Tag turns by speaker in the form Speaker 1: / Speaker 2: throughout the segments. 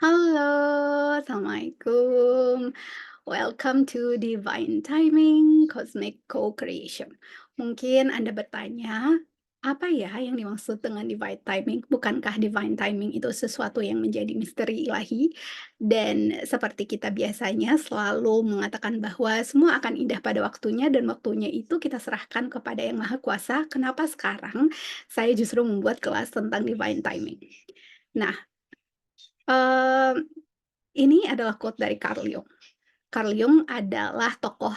Speaker 1: Halo, Assalamualaikum. Welcome to Divine Timing Cosmic Co-Creation. Mungkin Anda bertanya, apa ya yang dimaksud dengan divine timing? Bukankah divine timing itu sesuatu yang menjadi misteri ilahi? Dan seperti kita biasanya selalu mengatakan bahwa semua akan indah pada waktunya dan waktunya itu kita serahkan kepada Yang Maha Kuasa. Kenapa sekarang saya justru membuat kelas tentang divine timing? Nah, Mmm, ini adalah quote dari Carl Jung. Carl Jung adalah tokoh,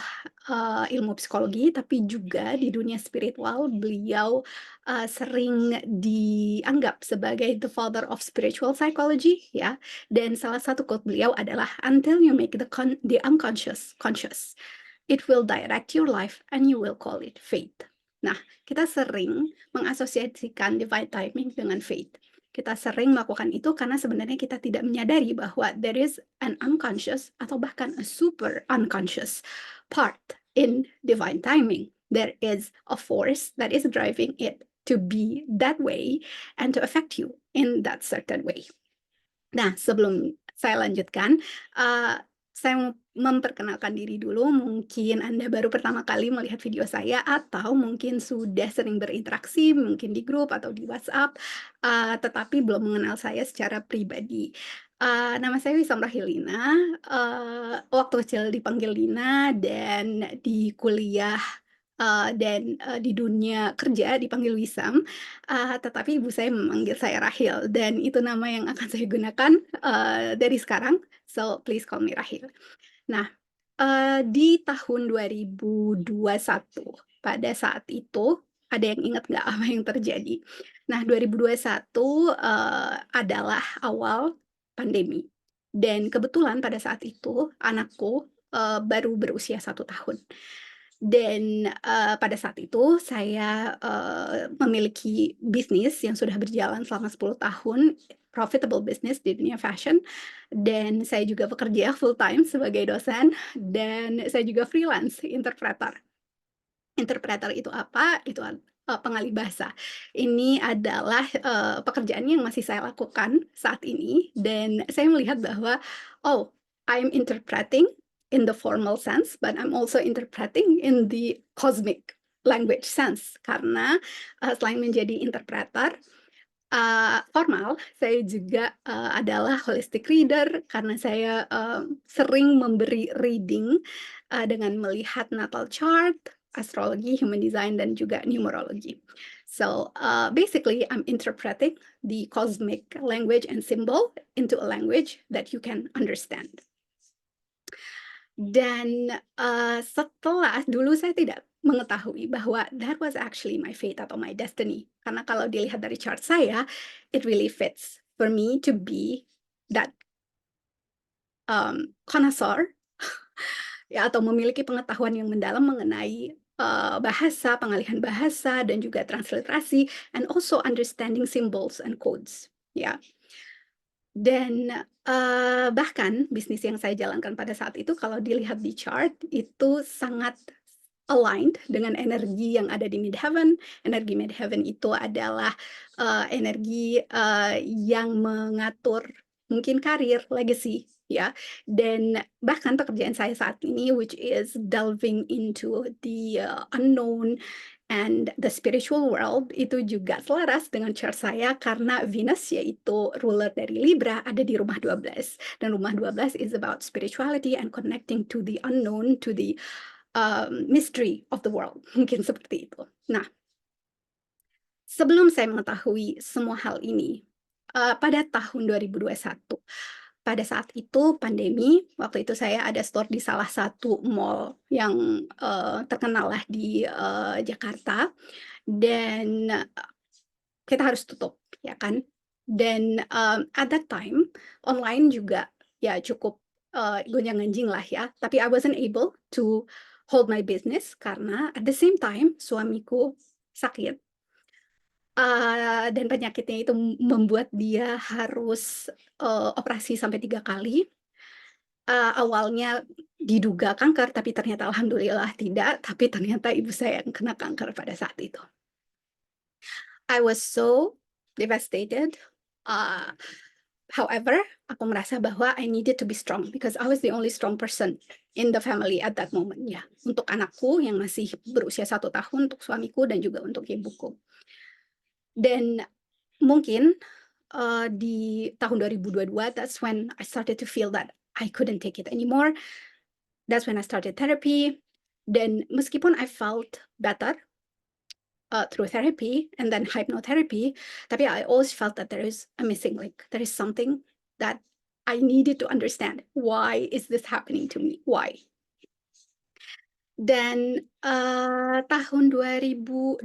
Speaker 1: ilmu psikologi, tapi juga di dunia spiritual beliau, sering dianggap sebagai the father of spiritual psychology ya, dan salah satu quote beliau adalah, "Until you make the unconscious conscious, it will direct your life and you will call it fate." Nah, kita sering mengasosiasikan divine timing dengan fate. Kita sering melakukan itu karena sebenarnya kita tidak menyadari bahwa there is an unconscious atau bahkan a super unconscious part in divine timing. There is a force that is driving it to be that way and to affect you in that certain way. Nah, sebelum saya lanjutkan, saya mau memperkenalkan diri dulu, mungkin Anda baru pertama kali melihat video saya atau mungkin sudah sering berinteraksi, mungkin di grup atau di WhatsApp, tetapi belum mengenal saya secara pribadi. Nama saya Wisam Rahilina, waktu kecil dipanggil Lina dan di kuliah, dan di dunia kerja dipanggil Wisam. Tetapi ibu saya memanggil saya Rahil dan itu nama yang akan saya gunakan, dari sekarang, so please call me Rahil. Nah, di tahun 2021 pada saat itu, ada yang ingat nggak apa yang terjadi? Nah, 2021, adalah awal pandemi dan kebetulan pada saat itu anakku, baru berusia 1 tahun. Dan, pada saat itu saya, memiliki bisnis yang sudah berjalan selama 10 tahun, profitable business di dunia fashion, dan saya juga bekerja full time sebagai dosen, dan saya juga freelance interpreter. Interpreter itu apa? Itu pengalih bahasa. Ini adalah, pekerjaan yang masih saya lakukan saat ini dan saya melihat bahwa, "Oh, I'm interpreting in the formal sense, but I'm also interpreting in the cosmic language sense." Karena, selain menjadi interpreter, formal, saya juga, adalah holistic reader karena saya, sering memberi reading, dengan melihat natal chart, astrologi, human design, dan juga numerology. So, basically I'm interpreting the cosmic language and symbol into a language that you can understand. Dan, setelah dulu saya tidak mengetahui bahwa that was actually my fate atau my destiny. Karena kalau dilihat dari chart saya, it really fits for me to be that, connoisseur ya atau memiliki pengetahuan yang mendalam mengenai, bahasa, pengalihan bahasa, dan juga transliterasi, and also understanding symbols and codes, ya. Dan, bahkan bisnis yang saya jalankan pada saat itu kalau dilihat di chart, itu sangat aligned dengan energi yang ada di midheaven. Energi midheaven itu adalah, energi, yang mengatur mungkin karir, legacy, ya. Dan bahkan pekerjaan saya saat ini which is delving into the, unknown and the spiritual world itu juga selaras dengan chart saya karena Venus yaitu ruler dari Libra ada di rumah 12 dan rumah 12 is about spirituality and connecting to the unknown, to the, mystery of the world, mungkin seperti itu. Nah, sebelum saya mengetahui semua hal ini, pada tahun 2021, pada saat itu pandemi, waktu itu saya ada store di salah satu mall yang, terkenal lah di, Jakarta dan, kita harus tutup, ya kan. Dan, at that time online juga ya cukup, gonjang-ganjing lah ya, tapi I wasn't able to hold my business karena at the same time suamiku sakit, dan penyakitnya itu membuat dia harus, operasi sampai 3 kali. Awalnya diduga kanker, tapi ternyata alhamdulillah tidak, tapi ternyata ibu saya yang kena kanker pada saat itu. I was so devastated, uh, However, aku merasa bahwa I needed to be strong because I was the only strong person in the family at that moment ya. Untuk anakku yang masih berusia 1 tahun, untuk suamiku dan juga untuk ibuku. Dan mungkin di tahun 2022 that's when I started to feel that I couldn't take it anymore. That's when I started therapy. Dan meskipun I felt better through therapy and then hypnotherapy, tapi I always felt that there is a missing link. There is something that I needed to understand. Why is this happening to me? Why? Dan tahun 2022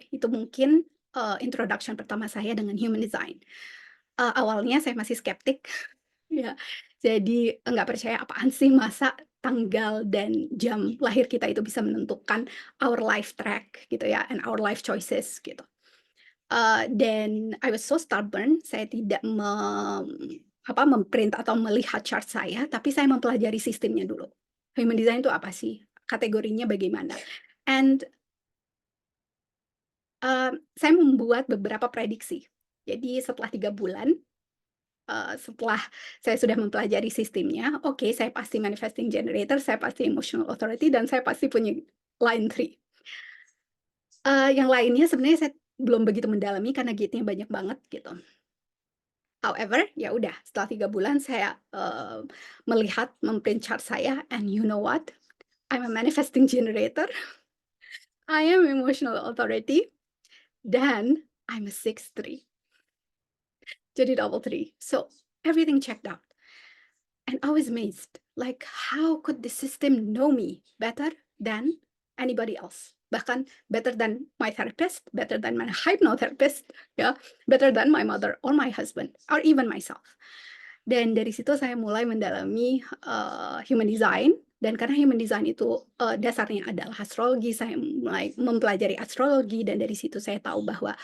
Speaker 1: itu mungkin introduction pertama saya dengan human design. Awalnya saya masih skeptik, ya. Jadi nggak percaya, apaan sih masa tanggal dan jam lahir kita itu bisa menentukan our life track gitu ya, and our life choices gitu. Dan I was so stubborn, saya tidak memprint atau melihat chart saya, tapi saya mempelajari sistemnya dulu. Human design itu apa sih? Kategorinya bagaimana? And saya membuat beberapa prediksi. Jadi setelah 3 bulan, setelah saya sudah mempelajari sistemnya, oke, saya pasti manifesting generator, saya pasti emotional authority, dan saya pasti punya line 3. Yang lainnya sebenarnya saya belum begitu mendalami karena gate-nya banyak banget gitu. However, ya udah setelah 3 bulan saya, melihat memprint chart saya, and you know what? I'm a manifesting generator, I am emotional authority, dan I'm a 6/3. Jadi double 3. So, everything checked out. And I was amazed, like how could the system know me better than anybody else? Bahkan better than my therapist, better than my hypnotherapist, ya, better than my mother or my husband or even myself. Dan dari situ saya mulai mendalami human design, dan karena human design itu dasarnya adalah astrologi, saya mulai mempelajari astrologi, dan dari situ saya tahu bahwa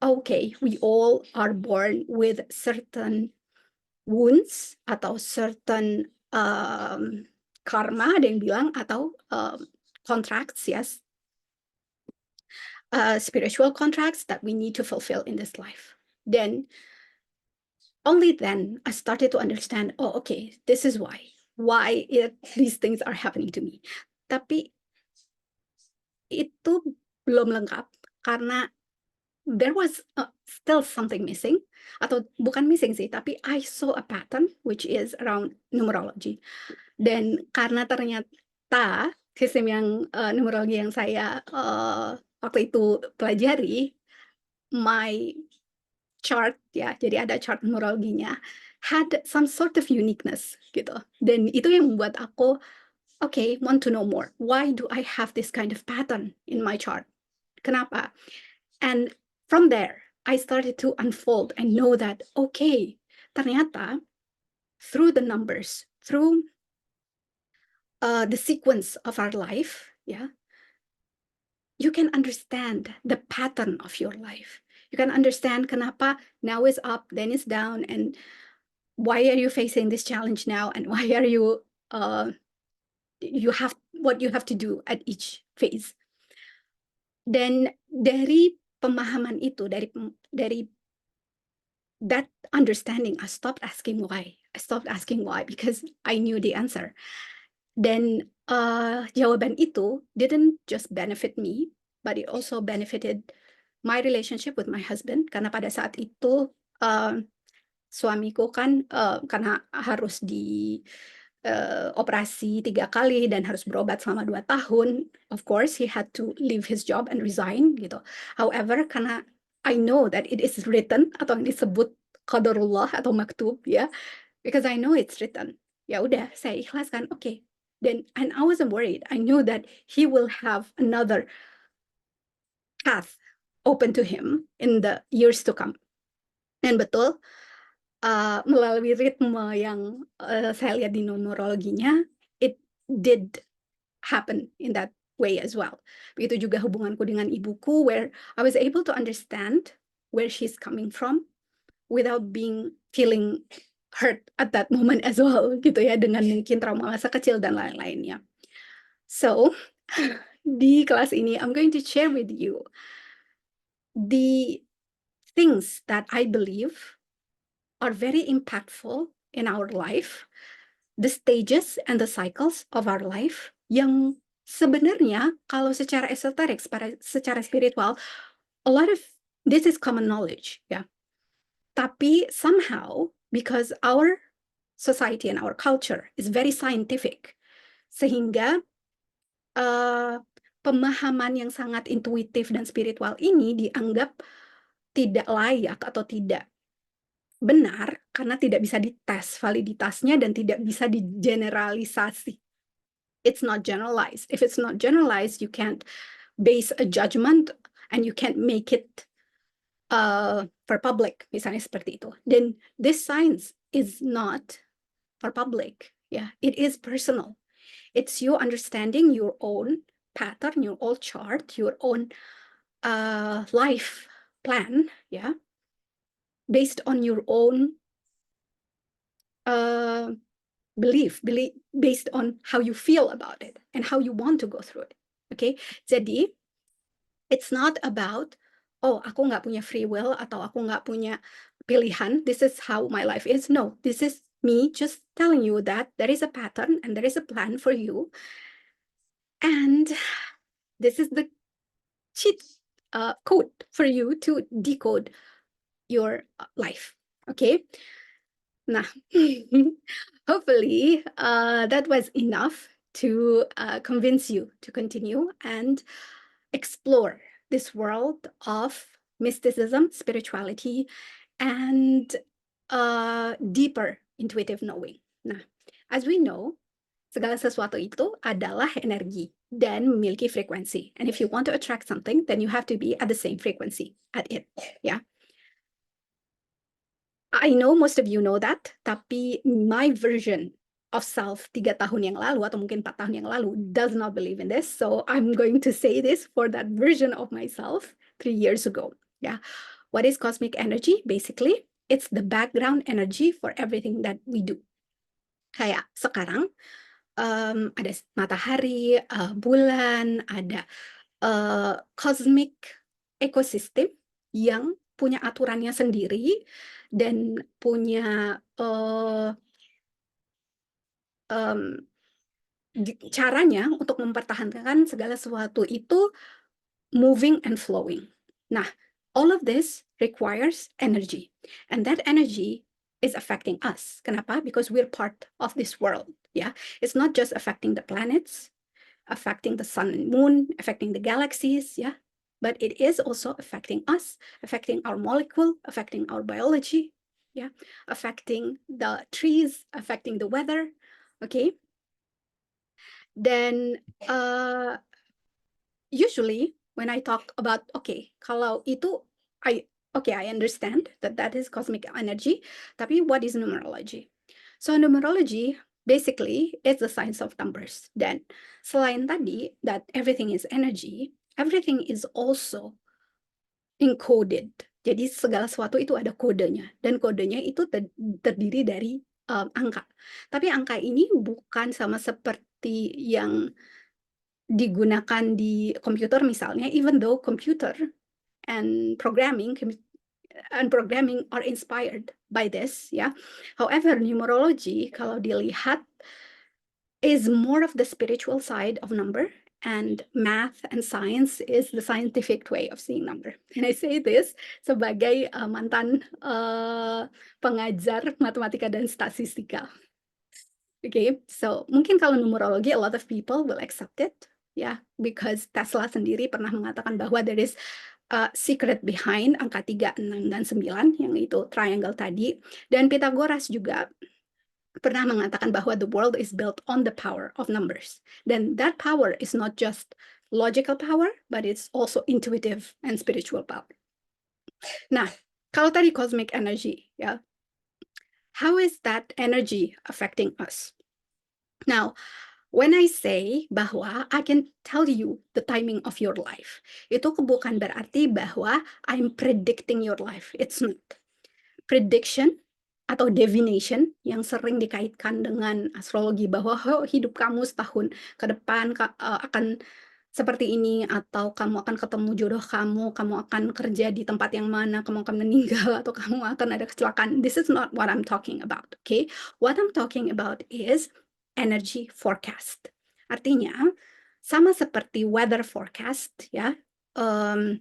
Speaker 1: okay, we all are born with certain wounds atau certain karma, ada yang bilang, atau contracts, yes, spiritual contracts that we need to fulfill in this life. Then only then I started to understand, oh okay, this is why these things are happening to me. Tapi itu belum lengkap karena there was still something missing, atau bukan missing sih, tapi I saw a pattern which is around numerology. Dan karena ternyata sistem yang numerologi yang saya waktu itu pelajari, my chart ya, jadi ada chart numerologinya, had some sort of uniqueness gitu. Dan itu yang membuat aku, okay, want to know more. Why do I have this kind of pattern in my chart? Kenapa? And from there, I started to unfold and know that, okay, ternyata through the numbers, through the sequence of our life, yeah, you can understand the pattern of your life. You can understand kenapa now is up, then is down, and why are you facing this challenge now, and why are you you have what you have to do at each phase. Dan dari pemahaman itu, dari that understanding, I stopped asking why. I stopped asking why because I knew the answer. Dan jawaban itu didn't just benefit me, but it also benefited my relationship with my husband, karena pada saat itu suamiku kan karena harus di operasi 3 kali dan harus berobat selama 2 tahun, of course he had to leave his job and resign gitu. However, karena I know that it is written, atau yang disebut qadarullah atau maktub ya, because I know it's written. Ya udah, saya ikhlaskan, oke. Then and I wasn't worried. I knew that he will have another path open to him in the years to come. Dan betul, melalui ritme yang saya lihat di numerologinya, it did happen in that way as well. Begitu juga hubunganku dengan ibuku, where I was able to understand where she's coming from without feeling hurt at that moment as well gitu ya, dengan mungkin trauma masa kecil dan lain-lainnya. So, di kelas ini I'm going to share with you the things that I believe are very impactful in our life, the stages and the cycles of our life yang sebenarnya kalau secara esoterik, secara spiritual, a lot of this is common knowledge, ya. Tapi somehow, because our society and our culture is very scientific, sehingga pemahaman yang sangat intuitif dan spiritual ini dianggap tidak layak atau tidak benar karena tidak bisa dites validitasnya dan tidak bisa digeneralisasi. It's not generalized. If it's not generalized, you can't base a judgment and you can't make it for public, misalnya seperti itu. Dan this science is not for public. Yeah, it is personal. It's you understanding your own pattern, your own chart, your own life plan, yeah, based on your own belief, based on how you feel about it and how you want to go through it. Okay, jadi it's not about, oh, aku nggak punya free will atau aku nggak punya pilihan, this is how my life is. No, this is me just telling you that there is a pattern and there is a plan for you. And this is the cheat code for you to decode your life. Okay. Nah, hopefully that was enough to convince you to continue and explore this world of mysticism, spirituality, and deeper intuitive knowing. Nah, as we know, segala sesuatu itu adalah energi dan memiliki frekuensi. And if you want to attract something, then you have to be at the same frequency at it. Yeah. I know most of you know that, tapi my version of self 3 tahun yang lalu atau mungkin 4 tahun yang lalu does not believe in this. So I'm going to say this for that version of myself 3 years ago. Yeah. What is cosmic energy? Basically, it's the background energy for everything that we do. Kayak sekarang ada matahari, bulan, ada cosmic ecosystem yang punya aturannya sendiri dan punya caranya untuk mempertahankan segala sesuatu itu moving and flowing. Nah, all of this requires energy, and that energy is affecting us. Kenapa? Because we're part of this world. Yeah, it's not just affecting the planets, affecting the sun and moon, affecting the galaxies. Yeah, but it is also affecting us, affecting our molecule, affecting our biology. Yeah, affecting the trees, affecting the weather. Okay. Then usually when I talk about, okay, kalau itu, I understand that that is cosmic energy, tapi what is numerology? So numerology basically is the science of numbers. Dan selain tadi that everything is energy, everything is also encoded. Jadi segala sesuatu itu ada kodenya, dan kodenya itu terdiri dari angka. Tapi angka ini bukan sama seperti yang digunakan di komputer misalnya, even though computer and programming are inspired by this, ya. However, numerology kalau dilihat is more of the spiritual side of number, and math and science is the scientific way of seeing number. And I say this sebagai mantan pengajar matematika dan statistika. Okay, so mungkin kalau numerologi, a lot of people will accept it, ya, because Tesla sendiri pernah mengatakan bahwa there is a secret behind angka 3, 6, dan 9, yang itu triangle tadi. Dan Pythagoras juga pernah mengatakan bahwa the world is built on the power of numbers. Dan that power is not just logical power, but it's also intuitive and spiritual power. Nah, kalau tadi cosmic energy, ya, how is that energy affecting us? Now, when I say bahwa I can tell you the timing of your life, itu bukan berarti bahwa I'm predicting your life. It's not. Prediction atau divination yang sering dikaitkan dengan astrologi bahwa hidup kamu setahun ke depan akan seperti ini, atau kamu akan ketemu jodoh kamu akan kerja di tempat yang mana, kamu akan meninggal, atau kamu akan ada kecelakaan. This is not what I'm talking about, okay? What I'm talking about is energy forecast. Artinya, sama seperti weather forecast ya,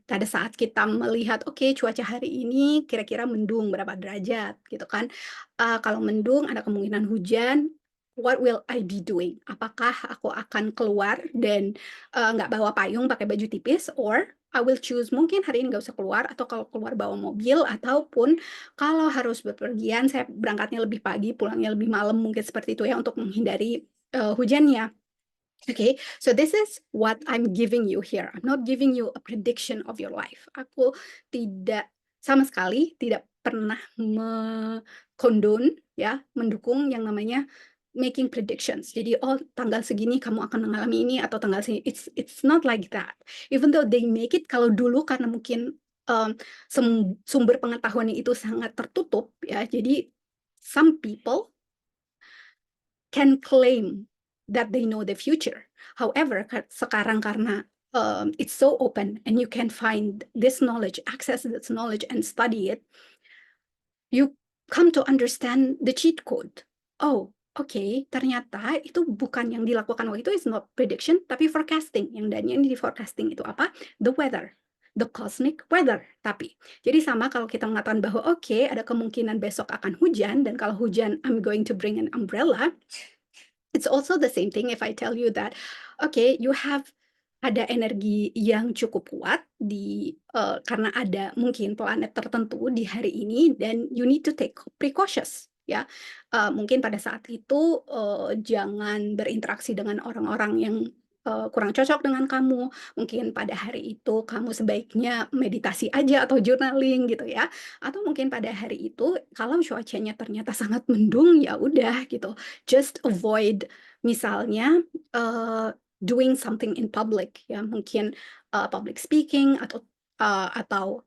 Speaker 1: pada saat kita melihat, oke, cuaca hari ini kira-kira mendung berapa derajat gitu kan, kalau mendung ada kemungkinan hujan, what will I be doing? Apakah aku akan keluar dan nggak bawa payung, pakai baju tipis, or I will choose mungkin hari ini nggak usah keluar, atau kalau keluar bawa mobil, ataupun kalau harus bepergian, saya berangkatnya lebih pagi, pulangnya lebih malam, mungkin seperti itu ya, untuk menghindari hujannya. Okay, so this is what I'm giving you here. I'm not giving you a prediction of your life. Aku tidak sama sekali tidak pernah ya, mendukung yang namanya making predictions. Jadi, oh, tanggal segini kamu akan mengalami ini, atau tanggal segini. It's not like that. Even though they make it, kalau dulu karena mungkin sumber pengetahuannya itu sangat tertutup ya. Jadi some people can claim that they know the future. However, sekarang karena it's so open and you can find this knowledge, access this knowledge and study it, you come to understand the cheat code. Oh, okay, ternyata itu bukan yang dilakukan waktu itu is not prediction, tapi forecasting. Dan yang di forecasting itu apa? The weather. The cosmic weather. Tapi, jadi sama kalau kita mengatakan bahwa okay, ada kemungkinan besok akan hujan, dan kalau hujan, I'm going to bring an umbrella. It's also the same thing if I tell you that, okay, you have ada energi yang cukup kuat karena ada mungkin planet tertentu di hari ini, dan you need to take precautions ya. Mungkin pada saat itu jangan berinteraksi dengan orang-orang yang kurang cocok dengan kamu. Mungkin pada hari itu kamu sebaiknya meditasi aja atau journaling gitu ya. Atau mungkin pada hari itu kalau cuacanya ternyata sangat mendung, ya udah gitu. Just avoid misalnya doing something in public ya, mungkin public speaking atau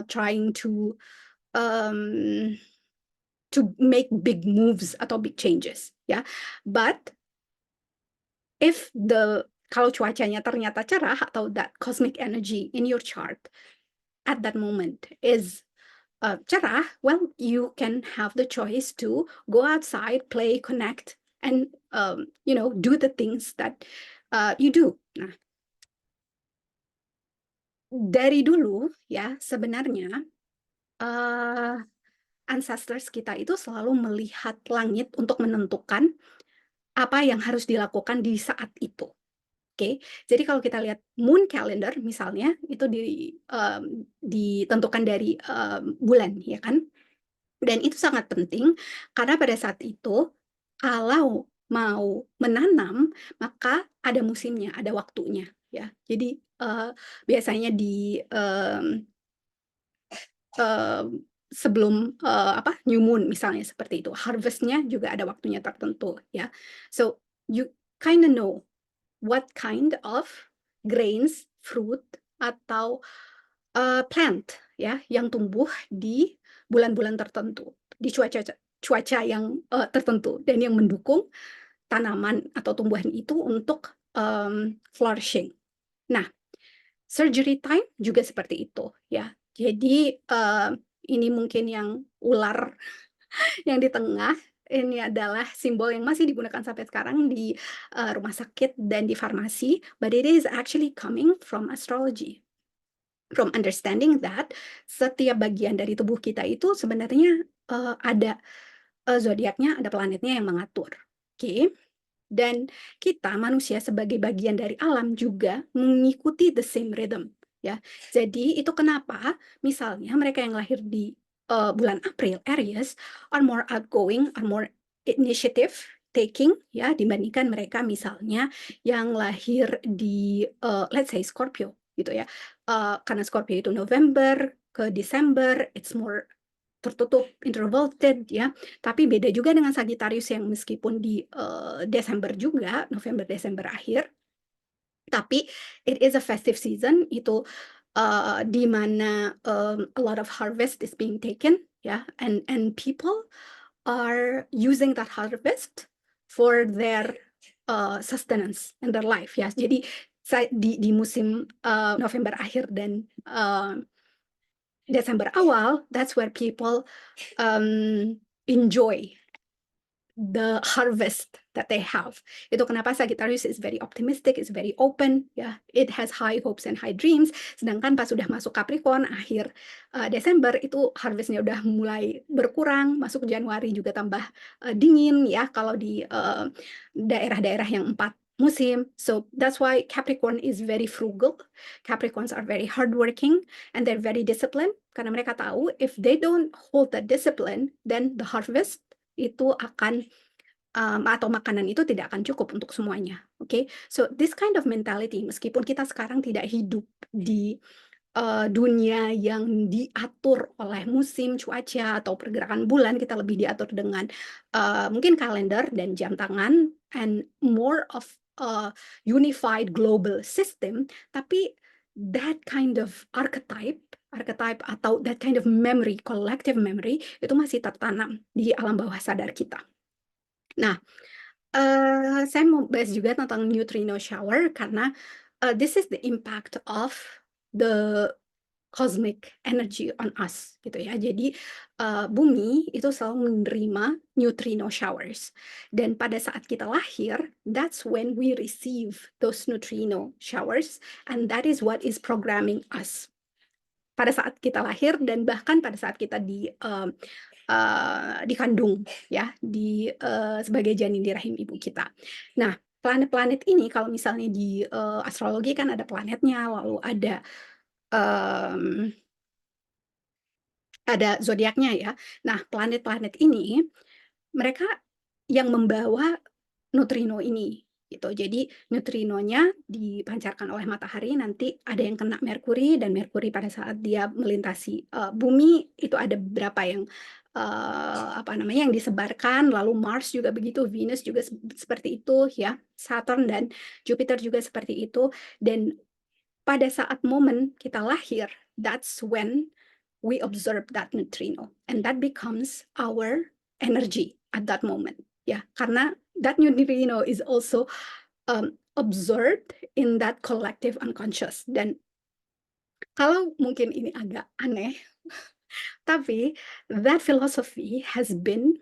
Speaker 1: trying um, to make big moves atau big changes ya. But if kalau cuacanya ternyata cerah, atau that cosmic energy in your chart at that moment is cerah, well, you can have the choice to go outside, play, connect, and do the things that you do. Nah, dari dulu ya sebenarnya uh, ancestors kita itu selalu melihat langit untuk menentukan apa yang harus dilakukan di saat itu. Oke, jadi kalau kita lihat moon calendar misalnya, itu ditentukan dari bulan, ya kan? Dan itu sangat penting, karena pada saat itu, kalau mau menanam, maka ada musimnya, ada waktunya, ya. Jadi, biasanya sebelum, new moon misalnya seperti itu, harvest-nya juga ada waktunya tertentu, ya. So, you kinda know what kind of grains, fruit, atau plant ya yang tumbuh di bulan-bulan tertentu, di cuaca yang tertentu, dan yang mendukung tanaman atau tumbuhan itu untuk flourishing. Nah, surgery time juga seperti itu ya. Jadi ini mungkin yang ular yang di tengah, ini adalah simbol yang masih digunakan sampai sekarang di rumah sakit dan di farmasi, but it is actually coming from astrology. From understanding that setiap bagian dari tubuh kita itu sebenarnya ada zodiaknya, ada planetnya yang mengatur. Oke. Dan kita manusia sebagai bagian dari alam juga mengikuti the same rhythm ya. Jadi itu kenapa misalnya mereka yang lahir di bulan April, Aries, are more outgoing, are more initiative taking ya, dibandingkan mereka misalnya yang lahir di let's say Scorpio gitu ya. Karena Scorpio itu November ke Desember, it's more tertutup, introverted ya. Tapi beda juga dengan Sagittarius yang meskipun di Desember juga, November Desember akhir, tapi it is a festive season, itu di mana a lot of harvest is being taken ya, and people are using that harvest for their sustenance in their life ya. Jadi di musim November akhir dan Desember awal, that's where people enjoy the harvest that they have. Itu kenapa Sagittarius is very optimistic, is very open, ya. It has high hopes and high dreams. Sedangkan pas sudah masuk Capricorn akhir Desember itu harvestnya udah mulai berkurang. Masuk Januari juga tambah dingin, ya. Kalau di daerah-daerah yang 4 musim. So that's why Capricorn is very frugal. Capricorns are very hardworking and they're very disciplined karena mereka tahu if they don't hold that discipline, then the harvest itu akan atau makanan itu tidak akan cukup untuk semuanya. Oke, so this kind of mentality, meskipun kita sekarang tidak hidup di dunia yang diatur oleh musim, cuaca, atau pergerakan bulan, kita lebih diatur dengan mungkin kalender dan jam tangan, and more of a unified global system, tapi that kind of archetype atau that kind of memory, collective memory, itu masih tertanam di alam bawah sadar kita. Nah, saya mau bahas juga tentang neutrino shower karena this is the impact of the cosmic energy on us, gitu ya. Jadi bumi itu selalu menerima neutrino showers, dan pada saat kita lahir, that's when we receive those neutrino showers, and that is what is programming us pada saat kita lahir dan bahkan pada saat kita dikandung, ya, sebagai janin di rahim ibu kita. Nah, planet-planet ini kalau misalnya di astrologi kan ada planetnya, lalu ada zodiaknya, ya. Nah, planet-planet ini mereka yang membawa neutrino ini, gitu. Jadi neutrinonya dipancarkan oleh matahari, nanti ada yang kena Merkuri, dan Merkuri pada saat dia melintasi bumi itu ada beberapa yang yang disebarkan, lalu Mars juga begitu, Venus juga seperti itu, ya, Saturn dan Jupiter juga seperti itu. Dan pada saat momen kita lahir, that's when we observe that neutrino, and that becomes our energy at that moment, ya, karena that neutrino is also observed in that collective unconscious. Dan kalau mungkin ini agak aneh, tapi that philosophy has been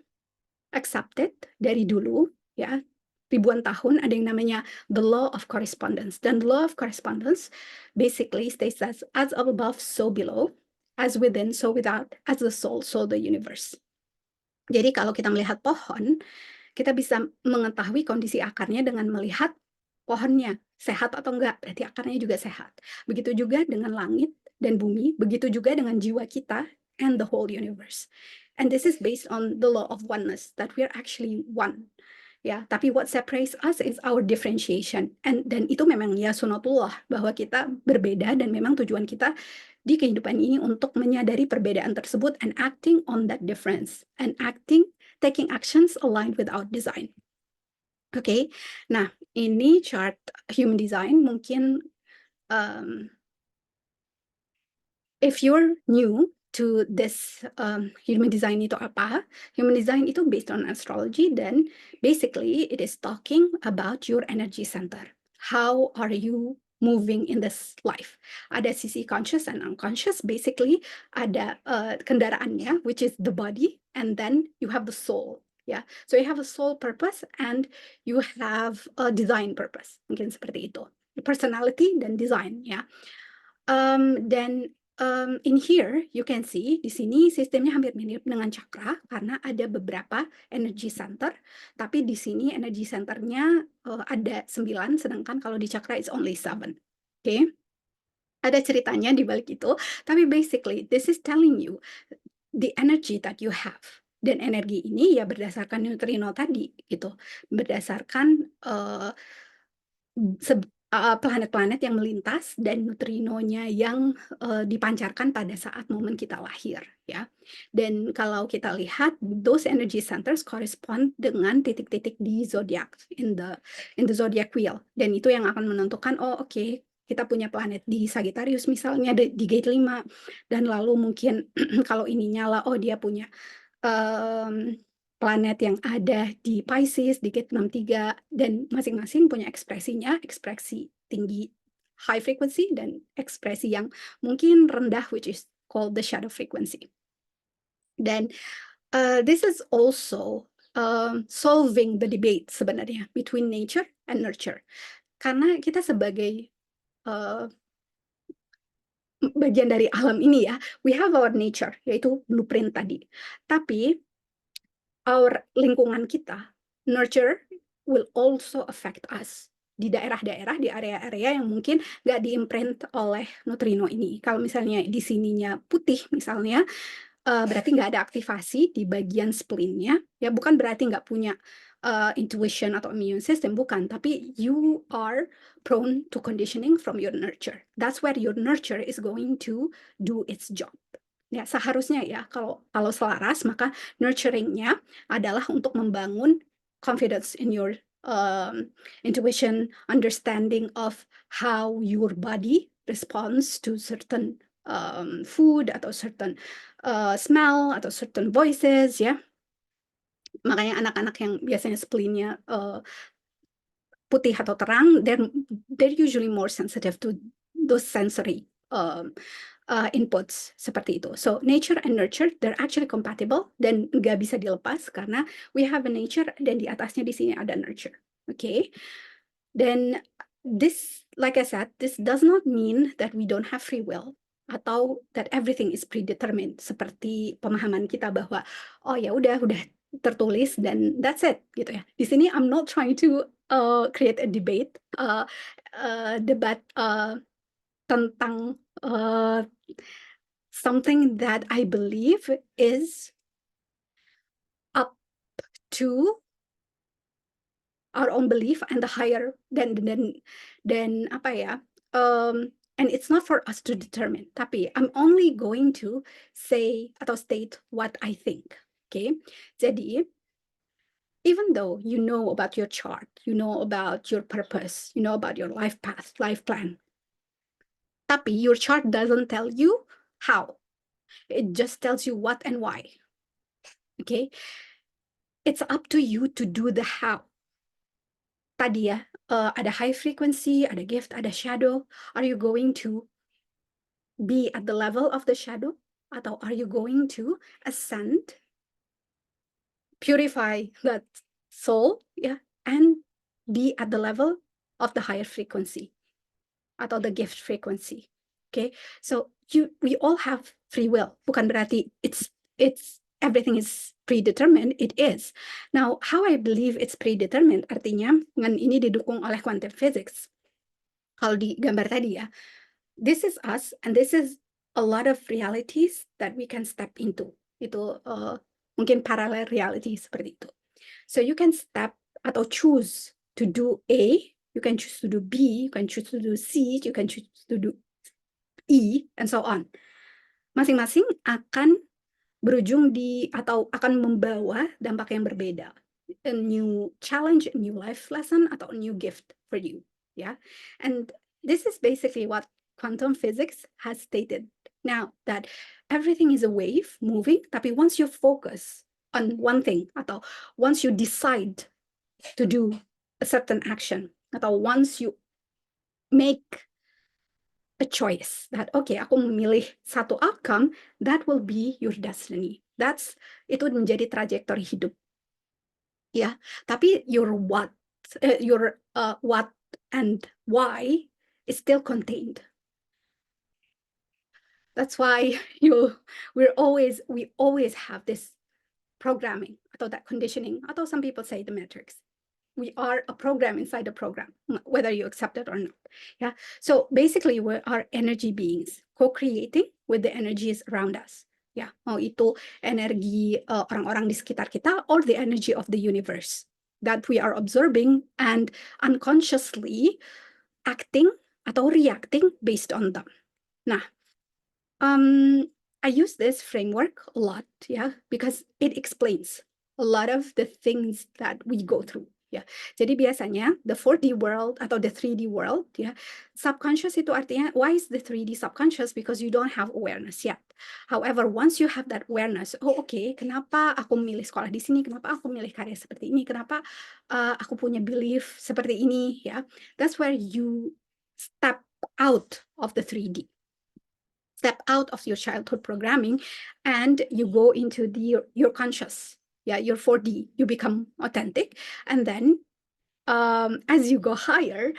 Speaker 1: accepted dari dulu, ya, ribuan tahun. Ada yang namanya the law of correspondence, dan the law of correspondence basically states that as above so below, as within so without, as the soul so the universe. Jadi kalau kita melihat pohon, kita bisa mengetahui kondisi akarnya dengan melihat pohonnya sehat atau enggak, berarti akarnya juga sehat. Begitu juga dengan langit dan bumi, begitu juga dengan jiwa kita and the whole universe. And this is based on the law of oneness, that we are actually one. Ya, tapi what separates us is our differentiation. Dan itu memang ya sunatullah, bahwa kita berbeda dan memang tujuan kita di kehidupan ini untuk menyadari perbedaan tersebut and acting on that difference, and taking actions aligned with our design. Oke, nah ini chart human design. Mungkin if you're new to this human design itu apa? Human design itu based on astrology, dan basically it is talking about your energy center. How are you moving in this life? Ada sisi conscious and unconscious. Basically ada kendaraannya, which is the body, and then you have the soul. Ya, so you have a soul purpose and you have a design purpose. Mungkin seperti itu. Personality dan design, ya. Dan in here you can see di sini sistemnya hampir mirip dengan cakra karena ada beberapa energy center, tapi di sini energy centernya ada 9, sedangkan kalau di cakra it's only 7. Oke, ada ceritanya di balik itu, tapi basically this is telling you the energy that you have. Dan energi ini ya berdasarkan neutrino tadi, gitu, berdasarkan planet-planet yang melintas dan neutrinonya yang dipancarkan pada saat momen kita lahir, ya. Dan kalau kita lihat, those energy centers correspond dengan titik-titik di zodiak, in the zodiac wheel, dan itu yang akan menentukan, oh oke, kita punya planet di Sagittarius misalnya di gate 5, dan lalu mungkin kalau ini nyala, oh dia punya planet yang ada di Pisces, di gate 63, dan masing-masing punya ekspresinya, ekspresi tinggi high frequency dan ekspresi yang mungkin rendah, which is called the shadow frequency. Dan this is also solving the debate sebenarnya between nature and nurture. Karena kita sebagai uh, bagian dari alam ini ya, we have our nature, yaitu blueprint tadi. Tapi our lingkungan kita, nurture will also affect us di daerah-daerah, di area-area yang mungkin nggak diimprint oleh neutrino ini. Kalau misalnya di sininya putih misalnya, berarti nggak ada aktivasi di bagian spleen-nya, ya bukan berarti nggak punya intuition atau immune system, bukan, tapi you are prone to conditioning from your nurture. That's where your nurture is going to do its job. Ya, seharusnya ya, kalau selaras, maka nurturing-nya adalah untuk membangun confidence in your intuition, understanding of how your body responds to certain food atau certain smell atau certain voices ya. Makanya anak-anak yang biasanya spleen-nya putih atau terang, they're usually more sensitive to those sensory inputs seperti itu. So nature and nurture, they're actually compatible dan nggak bisa dilepas karena we have a nature dan di atasnya di sini ada nurture. Okay? Dan this, like I said, this does not mean that we don't have free will atau that everything is predetermined seperti pemahaman kita bahwa oh ya udah tertulis dan that's it gitu ya. Di sini I'm not trying to create a debate, debat tentang something that I believe is up to our own belief and the higher dan apa ya, and it's not for us to determine, tapi I'm only going to say atau state what I think. Okay, jadi even though you know about your chart, you know about your purpose, you know about your life path, life plan, tapi your chart doesn't tell you how, it just tells you what and why. Okay, it's up to you to do the how. Tadi ya, ada high frequency, ada gift, ada shadow. Are you going to be at the level of the shadow? Atau are you going to ascend, purify that soul, ya, and be at the level of the higher frequency atau the gift frequency? Okay, so we all have free will. Bukan berarti it's everything is predetermined, it is. Now, how I believe it's predetermined, artinya, dengan ini didukung oleh quantum physics. Kalau di gambar tadi ya, this is us, and this is a lot of realities that we can step into. Itu mungkin parallel reality seperti itu. So you can step atau choose to do A, you can choose to do B, you can choose to do C, you can choose to do E, and so on. Masing-masing akan berujung di atau akan membawa dampak yang berbeda, a new challenge, a new life lesson, atau a new gift for you, yeah. And this is basically what quantum physics has stated now, that everything is a wave moving, tapi once you focus on one thing atau once you decide to do a certain action atau once you make a choice that okay, aku memilih satu outcome, that will be your destiny. Itu menjadi trajektori hidup. Ya, tapi your what and why is still contained. That's why we always have this programming atau that conditioning, atau some people say the matrix. We are a program inside a program, whether you accept it or not. Yeah. So basically, we are energy beings, co-creating with the energies around us. Ya, mau itu energi orang-orang di sekitar kita or the energy of the universe that we are absorbing and unconsciously acting atau reacting based on them. Nah, I use this framework a lot, yeah, because it explains a lot of the things that we go through. Ya, jadi biasanya the 4D world atau the 3D world, ya, subconscious itu artinya, why is the 3D subconscious? Because you don't have awareness yet. However, once you have that awareness, oh okay, kenapa aku memilih sekolah di sini? Kenapa aku memilih karya seperti ini? Kenapa aku punya belief seperti ini? Ya, that's where you step out of the 3D, step out of your childhood programming, and you go into your conscious, yeah, your 4D. You become authentic, and then as you go higher,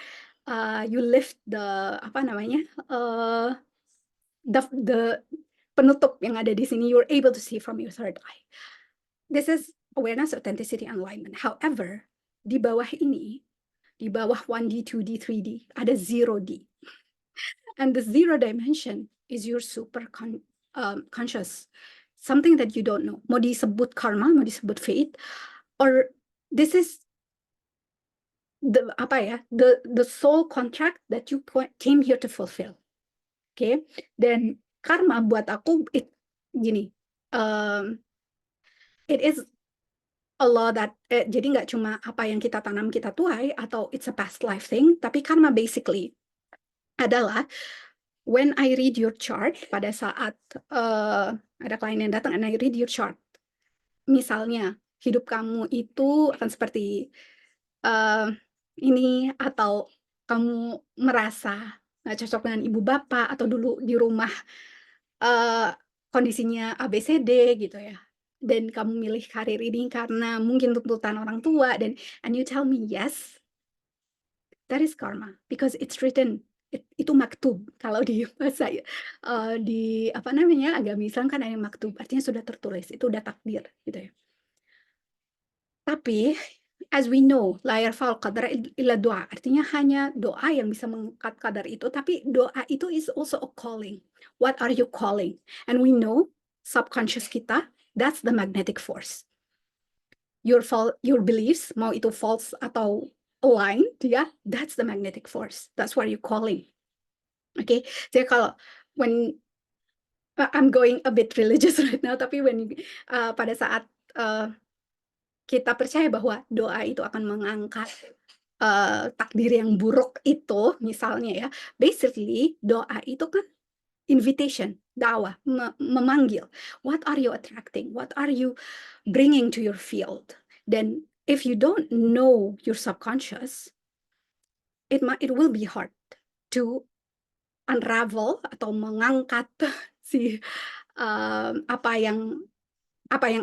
Speaker 1: you lift the apa namanya the penutup yang ada di sini. You're able to see from your third eye. This is awareness, authenticity, and alignment. However, di bawah ini, di bawah 1D, 2D, 3D, ada 0D. And the 0 dimension is your conscious. Something that you don't know. Mau disebut karma, mau disebut fate, or this is the soul contract that you came here to fulfill. Okay? Dan karma buat aku gini, it is a law that jadi nggak cuma apa yang kita tanam kita tuai atau it's a past life thing, tapi karma basically adalah when I read your chart pada saat ada klien yang datang and I read your chart, misalnya hidup kamu itu akan seperti ini, atau kamu merasa nggak cocok dengan ibu bapak, atau dulu di rumah kondisinya ABCD gitu ya, dan kamu milih karir ini karena mungkin tuntutan orang tua, and you tell me yes, that is karma because it's written. Itu maktub kalau di bahasa di apa namanya agama Islam kan ada maktub, artinya sudah tertulis, itu udah takdir gitu ya. Tapi as we know, la yarfa'ul qadra illa doa, artinya hanya doa yang bisa mengangkat kadar itu, tapi doa itu is also a calling. What are you calling? And we know subconscious kita, that's the magnetic force. Your beliefs, mau itu false atau aligned, ya, that's the magnetic force. That's what you're calling. Okay, jadi kalau when I'm going a bit religious right now, tapi when pada saat kita percaya bahwa doa itu akan mengangkat takdir yang buruk itu, misalnya ya, basically doa itu kan invitation, dakwah, memanggil. What are you attracting? What are you bringing to your field? Dan if you don't know your subconscious, it will be hard to unravel atau mengangkat si apa yang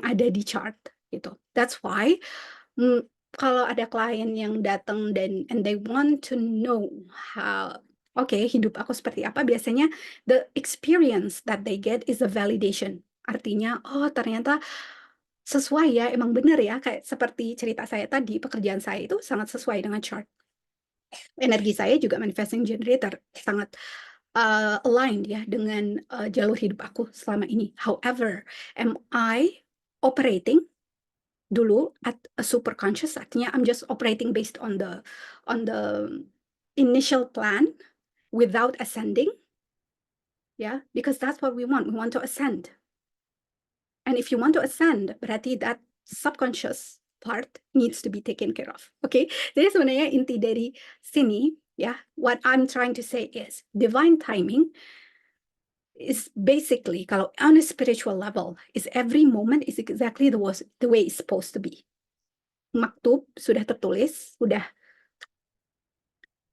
Speaker 1: ada di chart gitu. That's why kalau ada klien yang datang and they want to know how, hidup aku seperti apa, biasanya the experience that they get is a validation. Artinya, oh ternyata sesuai ya, emang bener ya, kayak seperti cerita saya tadi, pekerjaan saya itu sangat sesuai dengan chart. Energi saya juga manifesting generator, sangat aligned ya dengan jalur hidup aku selama ini. However, am I operating dulu at a super conscious, artinya I'm just operating based on the initial plan without ascending, yeah, because that's what we want to ascend. And if you want to ascend, berarti that subconscious part needs to be taken care of. Okay, jadi sebenarnya inti dari sini ya, what I'm trying to say is divine timing is basically, kalau on a spiritual level, is every moment is exactly the way it's supposed to be. Maktub sudah tertulis, sudah,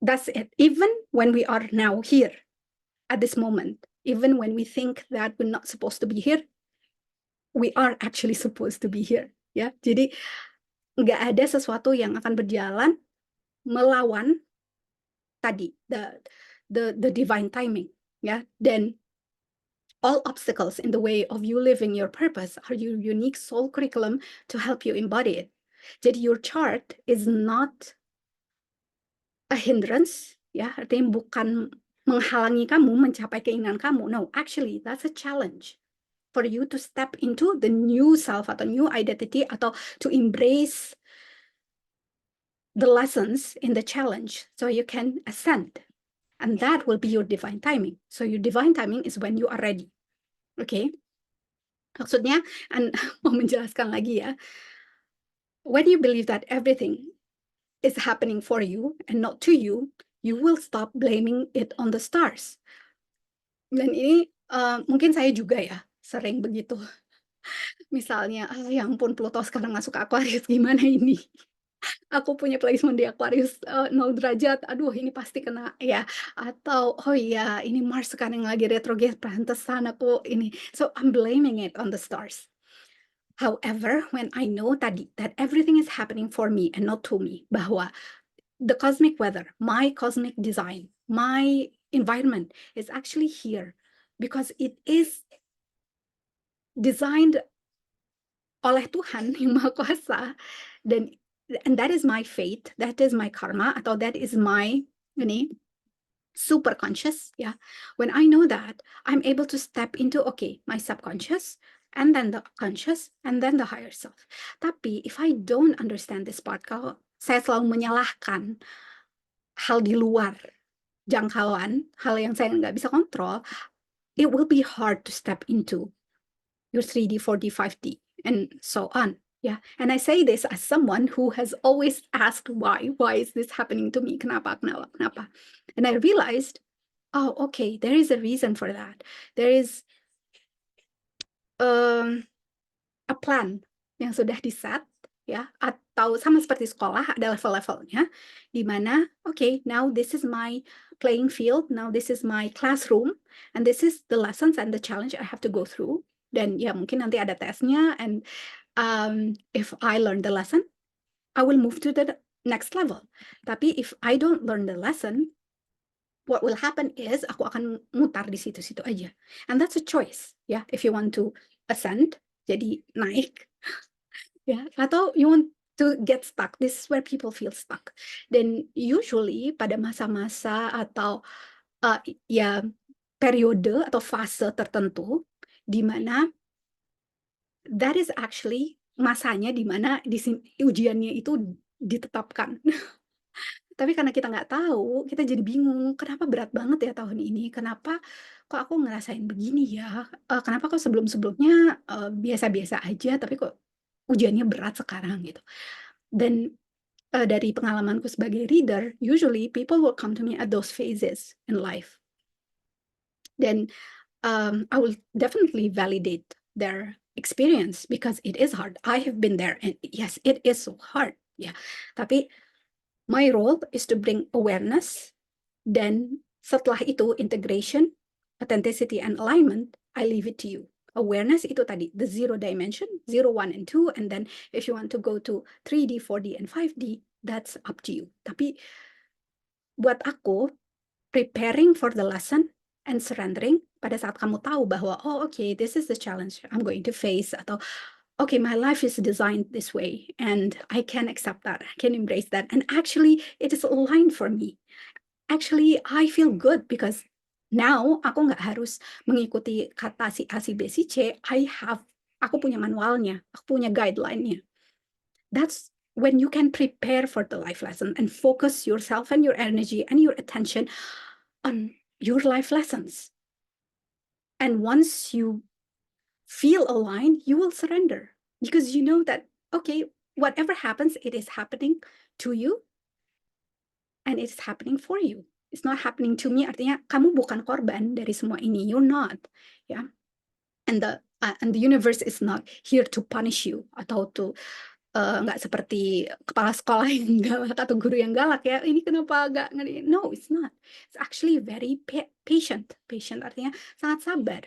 Speaker 1: that's it. Even when we are now here at this moment, even when we think that we're not supposed to be here, we are actually supposed to be here, ya. Jadi nggak ada sesuatu yang akan berjalan melawan tadi the divine timing, ya. Dan all obstacles in the way of you living your purpose are your unique soul curriculum to help you embody it. Jadi your chart is not a hindrance, ya, artinya bukan menghalangi kamu mencapai keinginan kamu. No, actually that's a challenge for you to step into the new self atau new identity, atau to embrace the lessons in the challenge so you can ascend. And that will be your divine timing. So your divine timing is when you are ready. Okay? Maksudnya, and mau menjelaskan lagi ya, when you believe that everything is happening for you and not to you, you will stop blaming it on the stars. Dan ini mungkin saya juga ya sering begitu. Misalnya, ya ampun Pluto sekarang masuk ke Aquarius, gimana ini? Aku punya placement di Aquarius, 0 derajat, aduh ini pasti kena ya, atau, oh iya ini Mars sekarang lagi retrograde pantesan aku ini. So I'm blaming it on the stars. However, when I know tadi that everything is happening for me and not to me, bahwa the cosmic weather, my cosmic design, my environment is actually here because it is designed oleh Tuhan yang Maha Kuasa, dan and that is my fate, that is my karma, atau that is my ini super conscious ya. When I know that, I'm able to step into okay, my subconscious and then the conscious and then the higher self. Tapi if I don't understand this part, kalau saya selalu menyalahkan hal di luar jangkauan, hal yang saya nggak bisa kontrol, it will be hard to step into your 3D, 4D, 5D, and so on. Yeah, and I say this as someone who has always asked why. Why is this happening to me? Kenapa, kenapa, kenapa? And I realized, oh, okay, there is a reason for that. There is a plan yang sudah di-set, ya, atau sama seperti sekolah ada level-levelnya, di mana, okay, now this is my playing field, now this is my classroom, and this is the lessons and the challenge I have to go through. Dan ya mungkin nanti ada tesnya, and if I learn the lesson, I will move to the next level. Tapi if I don't learn the lesson, what will happen is aku akan mutar di situ-situ aja. And that's a choice, ya. If you want to ascend, jadi naik, ya, atau you want to get stuck. This is where people feel stuck. Dan usually pada masa-masa atau ya periode atau fase tertentu di mana that is actually masanya di mana ujiannya itu ditetapkan. Tapi karena kita nggak tahu, kita jadi bingung, kenapa berat banget ya tahun ini? Kenapa kok aku ngerasain begini ya? Kenapa kok sebelum-sebelumnya, biasa-biasa aja, tapi kok ujiannya berat sekarang gitu. Dan, dari pengalamanku sebagai reader, usually people will come to me at those phases in life. Dan, I will definitely validate their experience because it is hard. I have been there and yes, it is so hard, ya. Tapi my role is to bring awareness, dan setelah itu integration, authenticity, and alignment, I leave it to you. Awareness itu tadi, the zero dimension, 0, 1, and 2, and then if you want to go to 3D, 4D, and 5D, that's up to you. Tapi buat aku, preparing for the lesson and surrendering, pada saat kamu tahu bahwa, oh okay, this is the challenge I'm going to face, atau okay, my life is designed this way, and I can accept that, I can embrace that, and actually it is aligned for me. Actually, I feel good because now aku nggak harus mengikuti kata si A, si B, si C. Aku punya manualnya, aku punya guideline-nya. That's when you can prepare for the life lesson and focus yourself and your energy and your attention on your life lessons. And once you feel aligned, you will surrender because you know that, okay, whatever happens, it is happening to you and it's happening for you. It's not happening to me, artinya kamu bukan korban dari semua ini. You're not, ya. And the universe is not here to punish you atau to nggak seperti kepala sekolah yang galak atau guru yang galak ya. Ini kenapa nggak ngeri? No, it's not. It's actually very patient. Patient artinya sangat sabar.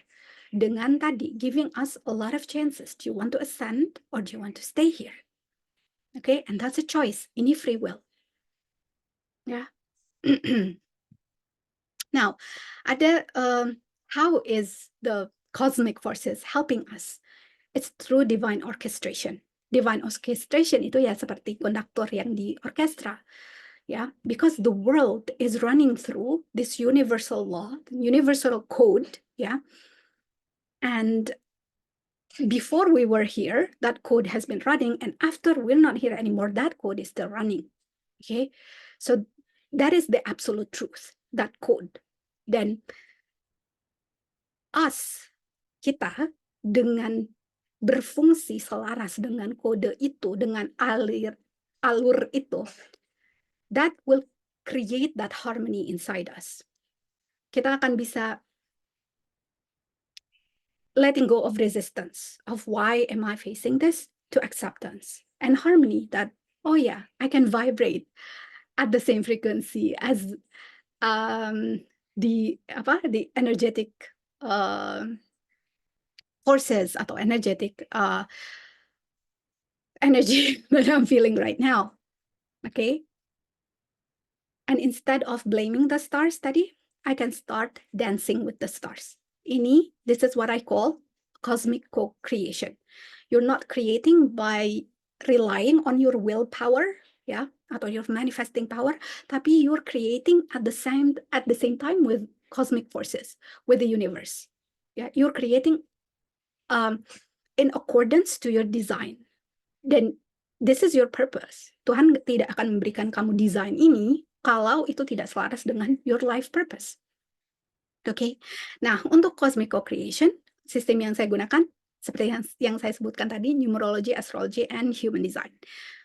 Speaker 1: Dengan tadi giving us a lot of chances. Do you want to ascend or do you want to stay here? Okay, and that's a choice. Ini free will. Ya. Now, how is the cosmic forces helping us? It's through divine orchestration. Divine orchestration itu ya seperti konduktor yang di orkestra, ya. Because the world is running through this universal law, universal code, ya. And before we were here, that code has been running, and after we're not here anymore, that code is still running. Okay, so that is the absolute truth, that code. Dan kita dengan berfungsi selaras dengan kode itu, dengan alur itu, that will create that harmony inside us. Kita akan bisa letting go of resistance, of why am I facing this, to acceptance and harmony, that Oh yeah, I can vibrate at the same frequency as the energetic forces atau energetic energy that I'm feeling right now. Okay. And instead of blaming the stars tadi, I can start dancing with the stars. This is what I call cosmic co-creation. You're not creating by relying on your willpower, ya, atau your manifesting power, tapi you're creating at the same time with cosmic forces, with the universe. Yeah, you're creating in accordance to your design. Dan this is your purpose. Tuhan tidak akan memberikan kamu desain ini kalau itu tidak selaras dengan your life purpose. Oke. Okay? Nah, untuk cosmic co-creation, sistem yang saya gunakan seperti yang saya sebutkan tadi, numerology, astrology, and human design.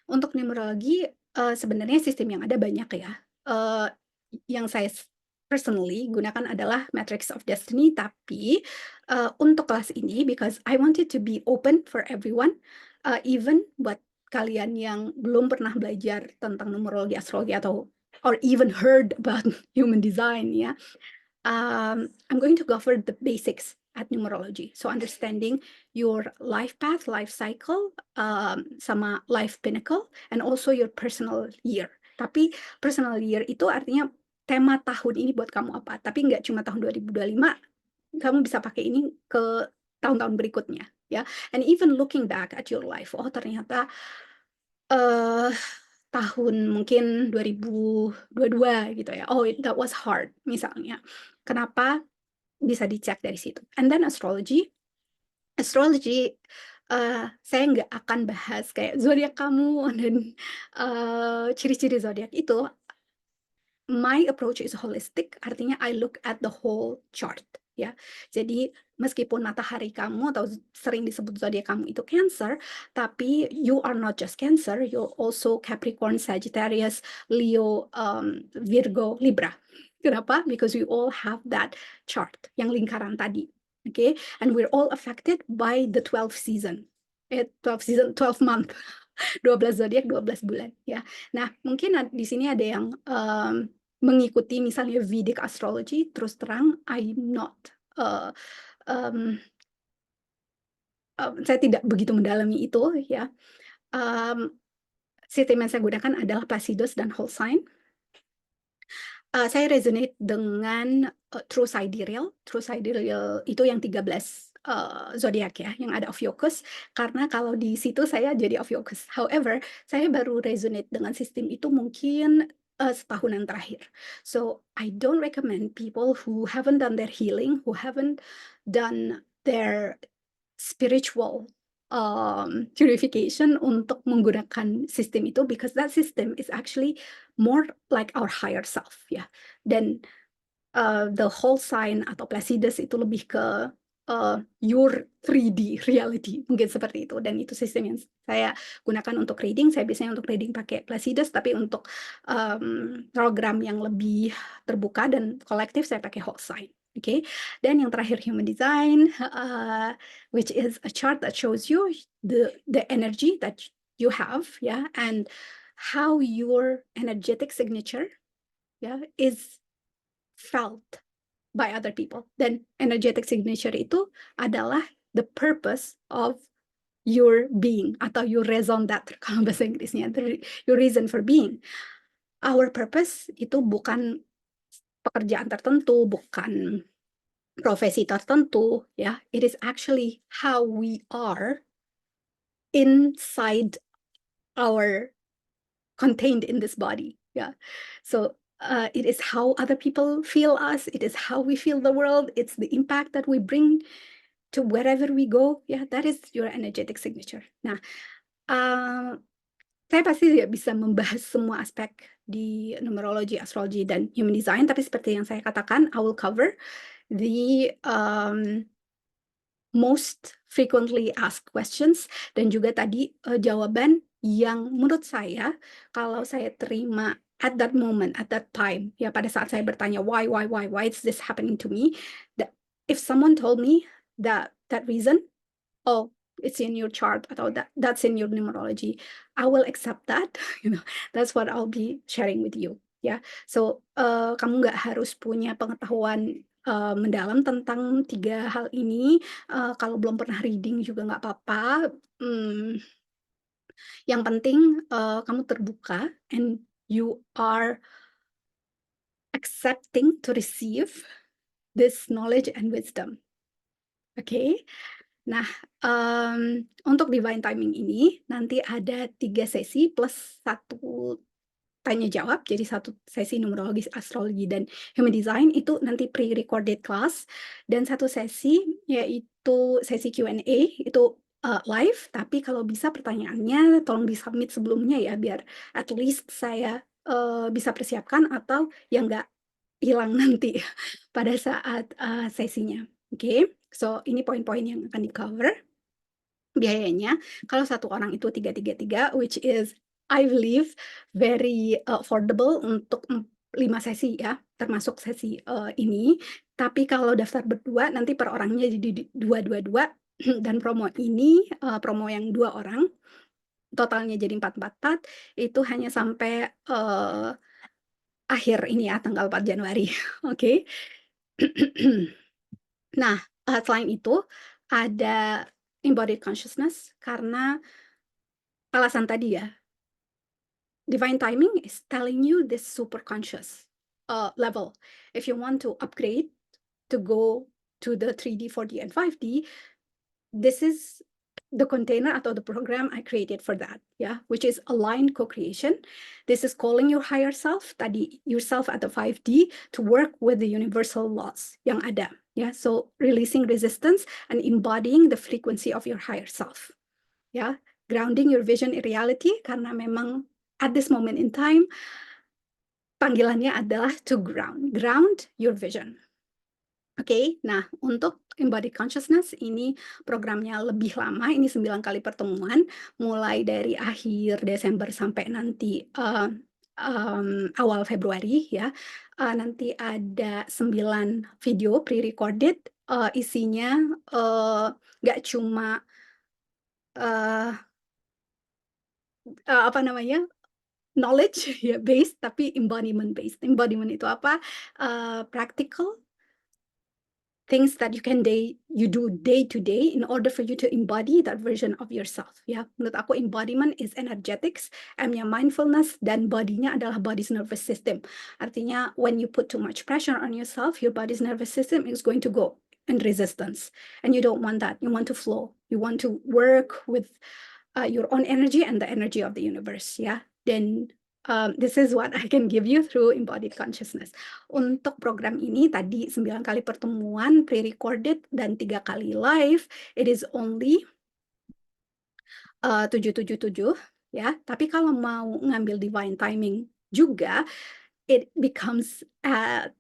Speaker 1: Untuk numerologi, sebenarnya sistem yang ada banyak ya. Yang saya personally gunakan adalah Matrix of Destiny, tapi untuk kelas ini, because I want it to be open for everyone, even buat kalian yang belum pernah belajar tentang numerologi, astrologi, atau or even heard about human design, ya. I'm going to cover the basics at numerology. So understanding your life path, life cycle, sama life pinnacle, and also your personal year. Tapi personal year itu artinya tema tahun ini buat kamu apa. Tapi nggak cuma tahun 2025, kamu bisa pakai ini ke tahun-tahun berikutnya. Ya, and even looking back at your life, oh ternyata tahun mungkin 2022 gitu ya. Oh, that was hard misalnya. Kenapa? Bisa dicek dari situ. And then astrology. Astrology saya nggak akan bahas kayak zodiak kamu dan ciri-ciri zodiak itu. My approach is holistic, artinya I look at the whole chart, ya. Jadi meskipun matahari kamu atau sering disebut zodiak kamu itu Cancer, tapi you are not just Cancer, you're also Capricorn, Sagittarius, Leo, Virgo, Libra. Kenapa? Because we all have that chart, yang lingkaran tadi. Okay? And we're all affected by the 12 season. 12 month. 12 zodiak, 12 bulan, ya. Nah, mungkin di sini ada yang mengikuti misalnya Vedic astrology, terus terang I'm not saya tidak begitu mendalami itu, ya. Sistem yang saya gunakan adalah Placidus dan Whole Sign. Saya resonate dengan True Sidereal. True Sidereal itu yang 13 zodiak ya, yang ada Ophiuchus, karena kalau di situ saya jadi Ophiuchus. However, saya baru resonate dengan sistem itu mungkin setahunan terakhir. So I don't recommend people who haven't done their healing, who haven't done their spiritual purification untuk menggunakan sistem itu, because that system is actually more like our higher self, ya. Dan the whole sign atau Placidus itu lebih ke your 3D reality, mungkin seperti itu. Dan itu sistem yang saya gunakan untuk reading. Saya biasanya untuk reading pakai Placidus, tapi untuk program yang lebih terbuka dan kolektif saya pakai whole sign. Okay. Dan yang terakhir human design, which is a chart that shows you the energy that you have, yeah, and how your energetic signature, yeah, is felt by other people. Dan energetic signature itu adalah the purpose of your being atau your raison d'être kalau bahasa Inggrisnya, your reason for being. Our purpose itu bukan pekerjaan tertentu, bukan profesi tertentu, ya. It is actually how we are inside our contained in this body, yeah. So it is how other people feel us, it is how we feel the world, it's the impact that we bring to wherever we go, yeah, that is your energetic signature. Nah, saya pasti tidak bisa membahas semua aspek di numerology, astrology, dan human design, tapi seperti yang saya katakan, I will cover the most frequently asked questions, dan juga tadi jawaban yang menurut saya kalau saya terima at that moment, at that time, ya pada saat saya bertanya why is this happening to me, that if someone told me that reason, oh it's in your chart atau that's in your numerology, I will accept that. That's what I'll be sharing with you. Ya, so kamu nggak harus punya pengetahuan mendalam tentang 3 hal ini. Kalau belum pernah reading juga nggak apa-apa. Yang penting kamu terbuka and you are accepting to receive this knowledge and wisdom. Oke. Nah, untuk divine timing ini nanti ada 3 sesi plus 1 tanya jawab, jadi 1 sesi numerologi, astrologi, dan human design itu nanti pre-recorded class, dan 1 sesi yaitu sesi Q&A itu live, tapi kalau bisa pertanyaannya tolong di-submit sebelumnya ya, biar at least saya bisa persiapkan atau ya nggak hilang nanti pada saat sesinya. Oke, so ini poin-poin yang akan di-cover. Biayanya kalau 1 orang itu 333, which is I believe very affordable untuk 5 sesi ya, termasuk sesi ini. Tapi kalau daftar berdua nanti per orangnya jadi 222 dan promo ini promo yang 2 orang, totalnya jadi 444, itu hanya sampai akhir ini ya, tanggal 4 Januari. Oke. Nah, selain itu ada embodied consciousness karena alasan tadi ya, divine timing is telling you this super conscious level. If you want to upgrade to go to the 3D, 4D, and 5D, this is the container atau the program I created for that, yeah, which is aligned co-creation. This is calling your higher self, tadi yourself at the 5D, to work with the universal laws yang ada, yeah. So releasing resistance and embodying the frequency of your higher self, yeah. Grounding your vision in reality, karena memang at this moment in time panggilannya adalah to ground your vision. Oke, nah untuk embodied consciousness ini programnya lebih lama, ini 9 kali pertemuan, mulai dari akhir Desember sampai nanti awal Februari ya. Nanti ada 9 video pre-recorded, isinya nggak cuma apa namanya, knowledge ya based, tapi embodiment based. Embodiment itu apa? Practical things that you do day to day in order for you to embody that version of yourself, ya. Menurut aku embodiment is energetics, M-nya mindfulness, dan body-nya adalah body's nervous system. Artinya when you put too much pressure on yourself, your body's nervous system is going to go in resistance, and you don't want that. You want to flow. You want to work with your own energy and the energy of the universe, ya. Dan this is what I can give you through embodied consciousness. Untuk program ini tadi 9 kali pertemuan pre-recorded dan 3 kali live, it is only 777 ya. Tapi kalau mau ngambil divine timing juga, it becomes at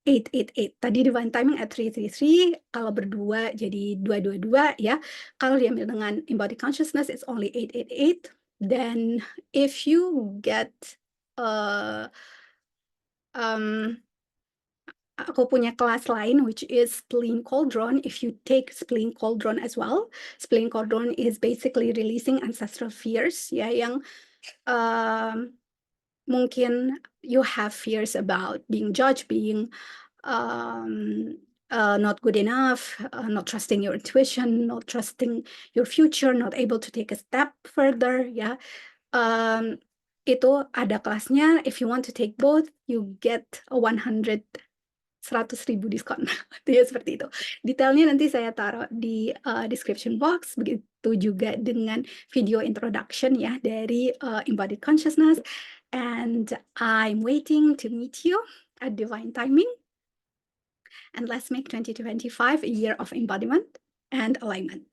Speaker 1: 888. Tadi divine timing at 333, kalau berdua jadi 222 ya. Kalau diambil dengan embodied consciousness, it's only 888. Then if you get aku punya kelas lain which is Spleen Cauldron. If you take Spleen Cauldron as well, Spleen Cauldron is basically releasing ancestral fears ya, yang mungkin you have fears about being judged, being not good enough, not trusting your intuition, not trusting your future, not able to take a step further ya. Itu ada kelasnya. If you want to take both, you get a 100.000 diskon. Ya seperti itu. Detailnya nanti saya taruh di description box. Begitu juga dengan video introduction ya dari embodied consciousness. And I'm waiting to meet you at Divine Timing. And let's make 2025 a year of embodiment and alignment.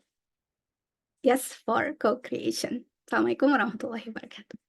Speaker 1: Yes, for co-creation. Assalamualaikum warahmatullahi wabarakatuh.